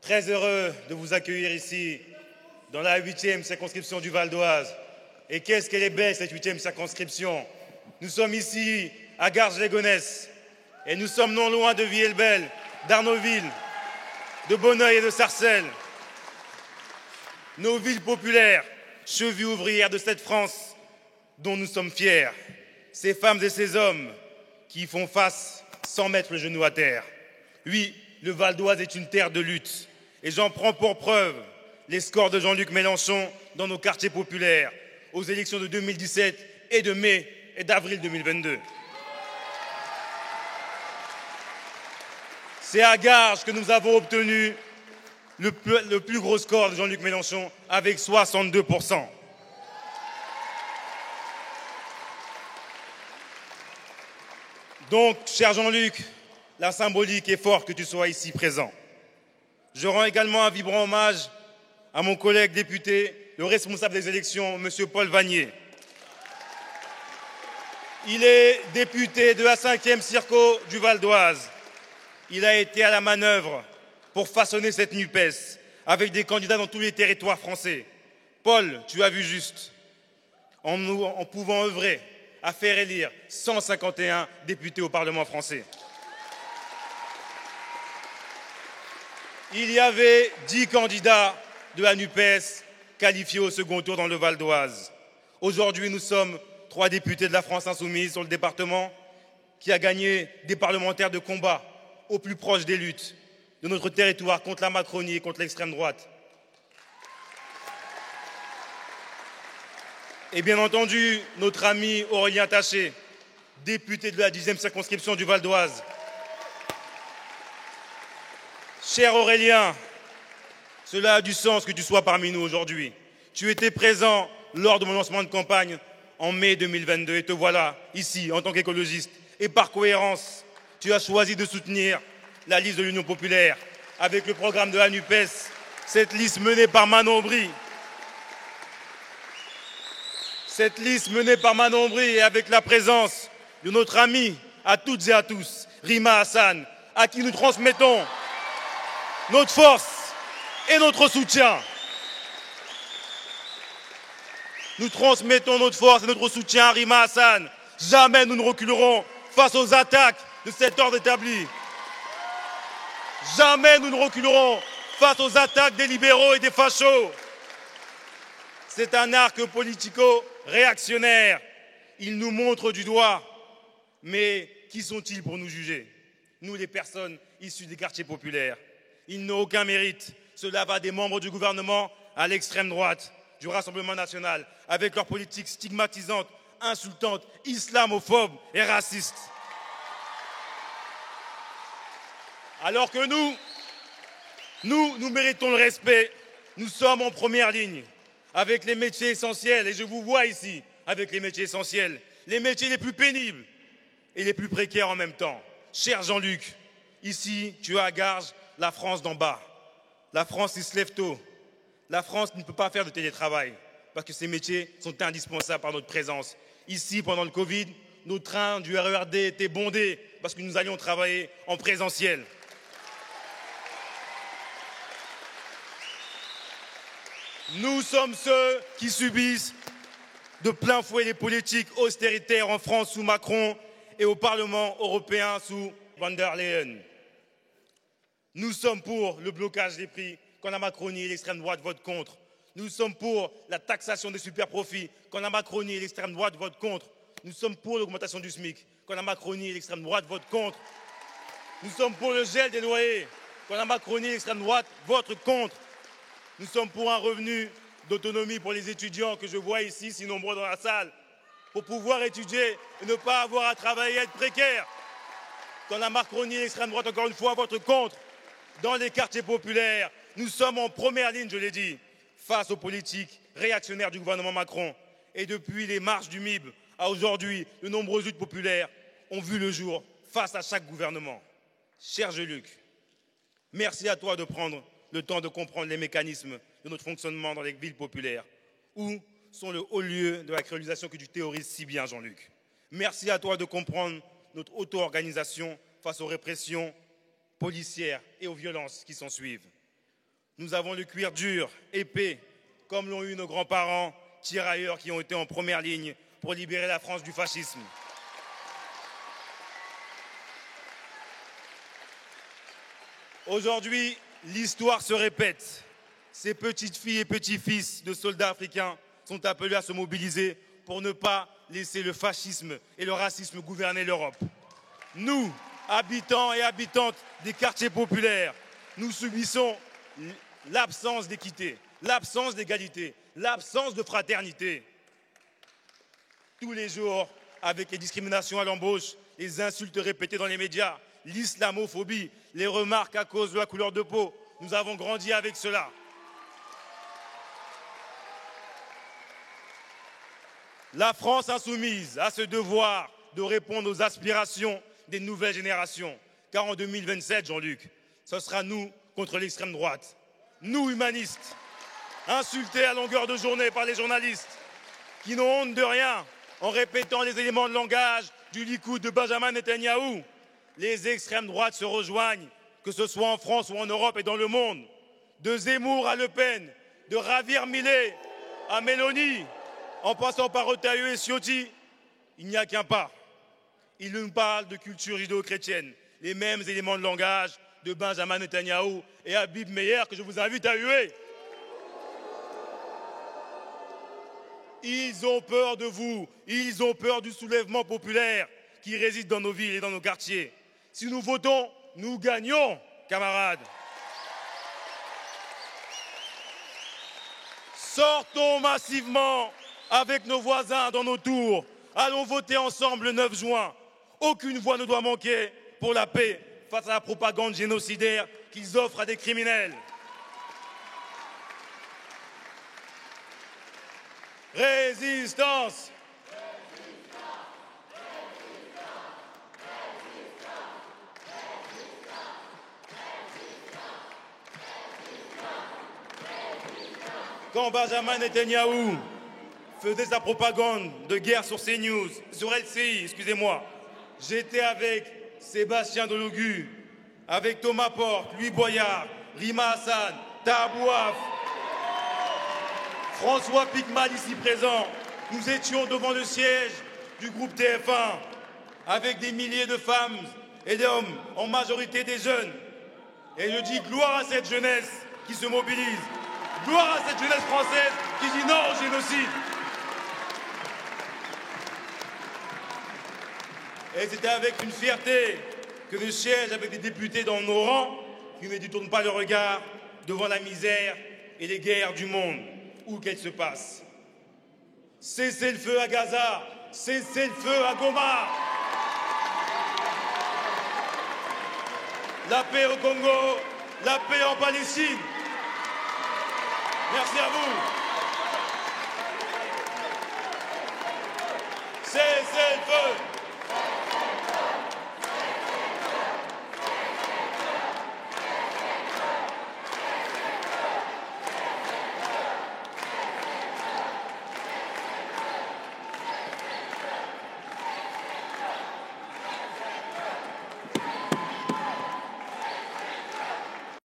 Très heureux de vous accueillir ici, dans la 8e circonscription du Val d'Oise. Et qu'est-ce qu'elle est belle, cette 8e circonscription. Nous sommes ici, à Garges-les-Gonesse, et nous sommes non loin de Villers-le-Bel, d'Arnaudville, de Bonneuil et de Sarcelles. Nos villes populaires, chevilles ouvrières de cette France dont nous sommes fiers. Ces femmes et ces hommes qui y font face sans mettre le genou à terre. Oui, le Val d'Oise est une terre de lutte. Et j'en prends pour preuve les scores de Jean-Luc Mélenchon dans nos quartiers populaires, aux élections de 2017 et de mai et d'avril 2022. C'est à Garges que nous avons obtenu le plus gros score de Jean-Luc Mélenchon avec 62%. Donc, cher Jean-Luc, la symbolique est forte que tu sois ici présent. Je rends également un vibrant hommage à mon collègue député, le responsable des élections, M. Paul Vannier. Il est député de la 5e circo du Val d'Oise. Il a été à la manœuvre pour façonner cette NUPES avec des candidats dans tous les territoires français. Paul, tu as vu juste, en pouvant œuvrer à faire élire 151 députés au Parlement français. Il y avait 10 candidats de la NUPES qualifiés au second tour dans le Val d'Oise. Aujourd'hui, nous sommes 3 députés de la France insoumise sur le département qui a gagné des parlementaires de combat au plus proche des luttes de notre territoire contre la Macronie et contre l'extrême droite. Et bien entendu, notre ami Aurélien Taché, député de la 10e circonscription du Val d'Oise. Cher Aurélien, cela a du sens que tu sois parmi nous aujourd'hui. Tu étais présent lors de mon lancement de campagne en mai 2022 et te voilà ici en tant qu'écologiste. Et par cohérence, tu as choisi de soutenir la liste de l'Union populaire avec le programme de la NUPES, cette liste menée par Manon Bry. Cette liste menée par Manon Bry et avec la présence de notre ami à toutes et à tous, Rima Hassan, à qui nous transmettons notre force et notre soutien. Nous transmettons notre force et notre soutien à Rima Hassan. Jamais nous ne reculerons face aux attaques de cet ordre établi. Jamais nous ne reculerons face aux attaques des libéraux et des fachos. C'est un arc politico-réactionnaire. Ils nous montrent du doigt. Mais qui sont-ils pour nous juger? Nous, les personnes issues des quartiers populaires. Ils n'ont aucun mérite. Cela va des membres du gouvernement à l'extrême droite, du Rassemblement national, avec leur politique stigmatisante, insultante, islamophobe et raciste. Alors que nous méritons le respect. Nous sommes en première ligne avec les métiers essentiels, et je vous vois ici avec les métiers essentiels, les métiers les plus pénibles et les plus précaires en même temps. Cher Jean-Luc, ici, tu as à Garges la France d'en bas, la France qui se lève tôt, la France qui ne peut pas faire de télétravail parce que ces métiers sont indispensables par notre présence. Ici, pendant le Covid, nos trains du RERD étaient bondés parce que nous allions travailler en présentiel. Nous sommes ceux qui subissent de plein fouet les politiques austéritaires en France sous Macron et au Parlement européen sous Van der Leyen. Nous sommes pour le blocage des prix quand la Macronie et l'extrême droite votent contre. Nous sommes pour la taxation des superprofits quand la Macronie et l'extrême droite votent contre. Nous sommes pour l'augmentation du SMIC quand la Macronie et l'extrême droite votent contre. Nous sommes pour le gel des loyers quand la Macronie et l'extrême droite votent contre. Nous sommes pour un revenu d'autonomie pour les étudiants que je vois ici, si nombreux dans la salle, pour pouvoir étudier et ne pas avoir à travailler et être précaire. Quand la Macronie et l'extrême droite, encore une fois, votent contre, dans les quartiers populaires, nous sommes en première ligne, je l'ai dit, face aux politiques réactionnaires du gouvernement Macron. Et depuis les marches du MIB à aujourd'hui, de nombreuses luttes populaires ont vu le jour face à chaque gouvernement. Cher Jean-Luc, merci à toi de prendre le temps de comprendre les mécanismes de notre fonctionnement dans les villes populaires. Où sont le haut lieu de la créolisation que tu théorises si bien, Jean-Luc? Merci à toi de comprendre notre auto-organisation face aux répressions policières et aux violences qui s'en suivent. Nous avons le cuir dur, épais, comme l'ont eu nos grands-parents, tirailleurs qui ont été en première ligne pour libérer la France du fascisme. Aujourd'hui, l'histoire se répète. Ces petites filles et petits-fils de soldats africains sont appelés à se mobiliser pour ne pas laisser le fascisme et le racisme gouverner l'Europe. Nous, habitants et habitantes des quartiers populaires, nous subissons l'absence d'équité, l'absence d'égalité, l'absence de fraternité. Tous les jours, avec les discriminations à l'embauche, les insultes répétées dans les médias, l'islamophobie, les remarques à cause de la couleur de peau, nous avons grandi avec cela. La France insoumise a ce devoir de répondre aux aspirations des nouvelles générations. Car en 2027, Jean-Luc, ce sera nous contre l'extrême droite. Nous, humanistes, insultés à longueur de journée par les journalistes, qui n'ont honte de rien en répétant les éléments de langage du Likoud de Benjamin Netanyahou. Les extrêmes droites se rejoignent, que ce soit en France ou en Europe et dans le monde. De Zemmour à Le Pen, de Ravir Millet à Mélanie, en passant par Retailleau et Ciotti, il n'y a qu'un pas. Ils nous parlent de culture judéo-chrétienne, les mêmes éléments de langage de Benjamin Netanyahou et Habib Meyer que je vous invite à huer. Ils ont peur de vous, ils ont peur du soulèvement populaire qui réside dans nos villes et dans nos quartiers. Si nous votons, nous gagnons, camarades. Sortons massivement avec nos voisins dans nos tours. Allons voter ensemble le 9 juin. Aucune voix ne doit manquer pour la paix face à la propagande génocidaire qu'ils offrent à des criminels. Résistance! Quand Benjamin Netanyahou faisait sa propagande de guerre sur CNews, sur LCI, excusez-moi, j'étais avec Sébastien Delogu, avec Thomas Porte, Louis Boyard, Rima Hassan, Tabouaf, François Picmal ici présent. Nous étions devant le siège du groupe TF1 avec des milliers de femmes et d'hommes, en majorité des jeunes. Et je dis gloire à cette jeunesse qui se mobilise. Gloire à cette jeunesse française qui dit non au génocide. Et c'était avec une fierté que je siège avec des députés dans nos rangs qui ne détournent pas le regard devant la misère et les guerres du monde, où qu'elles se passent. Cessez le feu à Gaza, cessez le feu à Goma. La paix au Congo, la paix en Palestine. Merci à vous. Cessez le feu.